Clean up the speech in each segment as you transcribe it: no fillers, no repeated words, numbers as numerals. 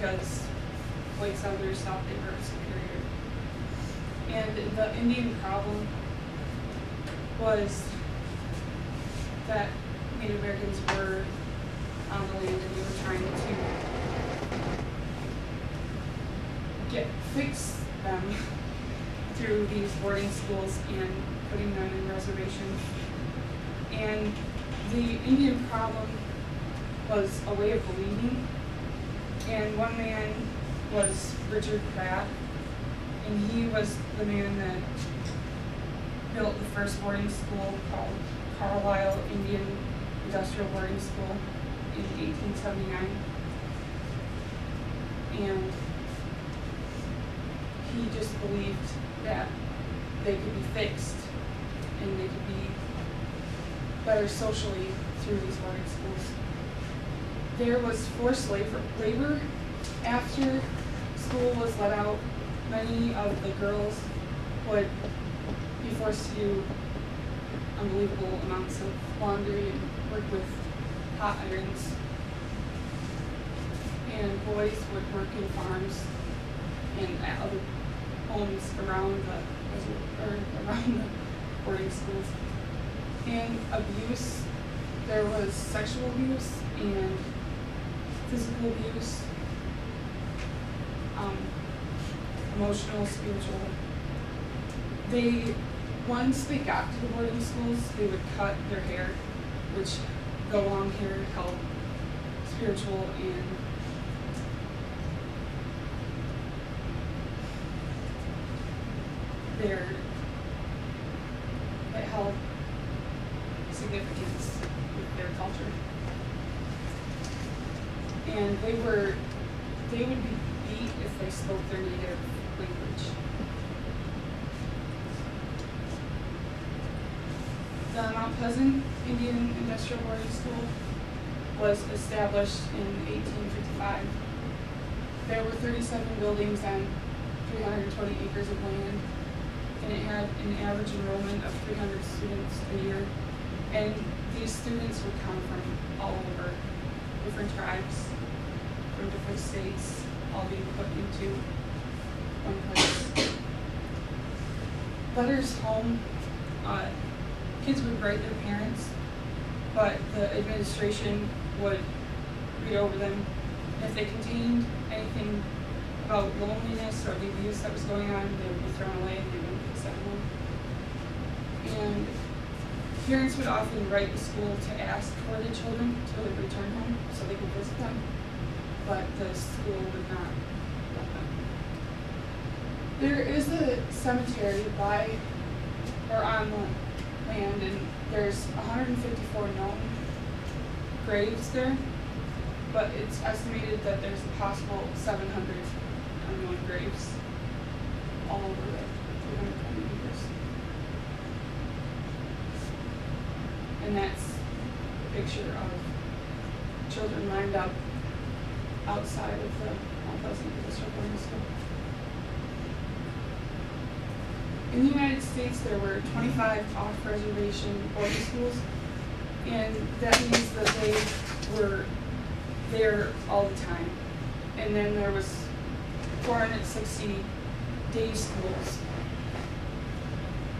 because white settlers thought they were superior. And the Indian problem was that Native Americans were on the land and they were trying to fix them through these boarding schools and putting them in reservations. And the Indian problem was a way of believing. And one man was Richard Pratt, and he was the man that built the first boarding school called Carlisle Indian Industrial Boarding School in 1879. And he just believed that they could be fixed and they could be better socially through these boarding schools. There was forced labor after school was let out. Many of the girls would be forced to do unbelievable amounts of laundry and work with hot irons. And boys would work in farms and at other homes around the boarding schools. And abuse, there was sexual abuse and physical abuse, emotional, spiritual. Once they got to the boarding schools, they would cut their hair, which the long hair held spiritual and it held significance with their culture. And they would be beat if they spoke their native language. The Mount Pleasant Indian Industrial Boarding School was established in 1855. There were 37 buildings on 320 acres of land, and it had an average enrollment of 300 students a year. And these students would come from all over, different tribes, from different states, all being put into one place. Letters home, kids would write their parents, but the administration would read over them. If they contained anything about loneliness or the abuse that was going on, they would be thrown away and they wouldn't be sent home. And parents would often write the school to ask for the children to return home so they could visit them, but the school would not let them. There is a cemetery on the land, and there's 154 known graves there, but it's estimated that there's a possible 700 unknown graves all over the 320 acres. And that's a picture of children lined up outside of the Mount Pleasant Industrial Boarding School. In the United States, there were 25 off-reservation boarding schools, and that means that they were there all the time. And then there was 460 day schools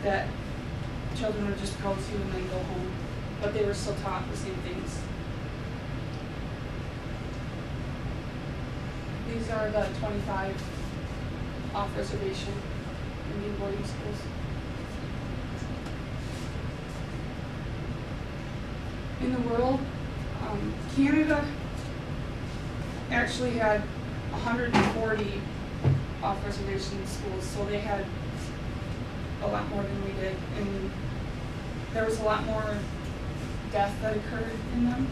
that children would just go to and then go home, but they were still taught the same things. These are the 25 off-reservation Indian boarding schools. In the world, Canada actually had 140 off-reservation schools, so they had a lot more than we did, and there was a lot more death that occurred in them.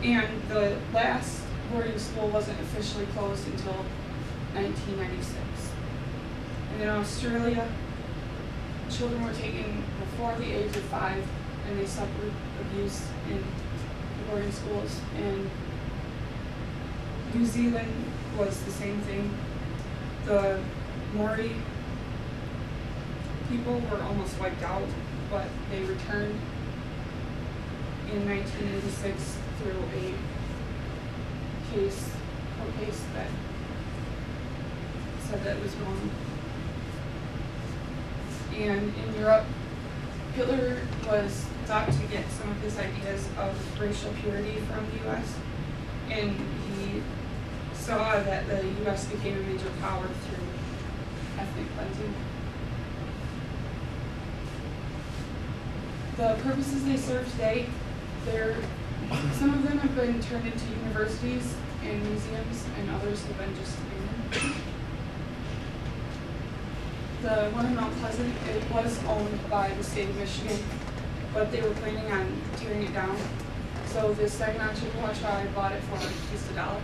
And the last boarding school wasn't officially closed until 1996. And in Australia, children were taken before the age of 5 and they suffered abuse in the boarding schools. And New Zealand was the same thing. The Maori people were almost wiped out, but they returned in 1986 through a court case that said that it was wrong. And in Europe, Hitler was thought to get some of his ideas of racial purity from the U.S., and he saw that the U.S. became a major power through ethnic cleansing. The purposes they serve today, some of them have been turned into universities and museums, and others have been just abandoned. The one in Mount Pleasant, it was owned by the state of Michigan, but they were planning on tearing it down. So the Saginaw Chippewa tribe bought it for just $1.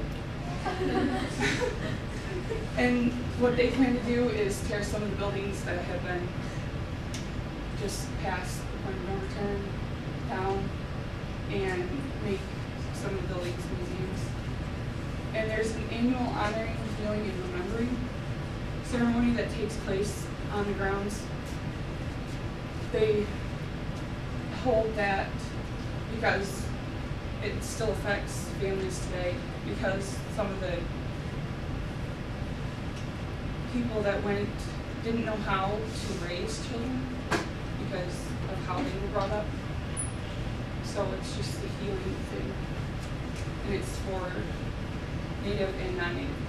And what they plan to do is tear some of the buildings that have been just past the point of no return down and make some of the buildings museums. And there's an annual honoring, healing, and remembering ceremony that takes place on the grounds. They hold that because it still affects families today, because some of the people that went didn't know how to raise children because of how they were brought up. So it's just a healing thing, and it's for Native and non-Native people.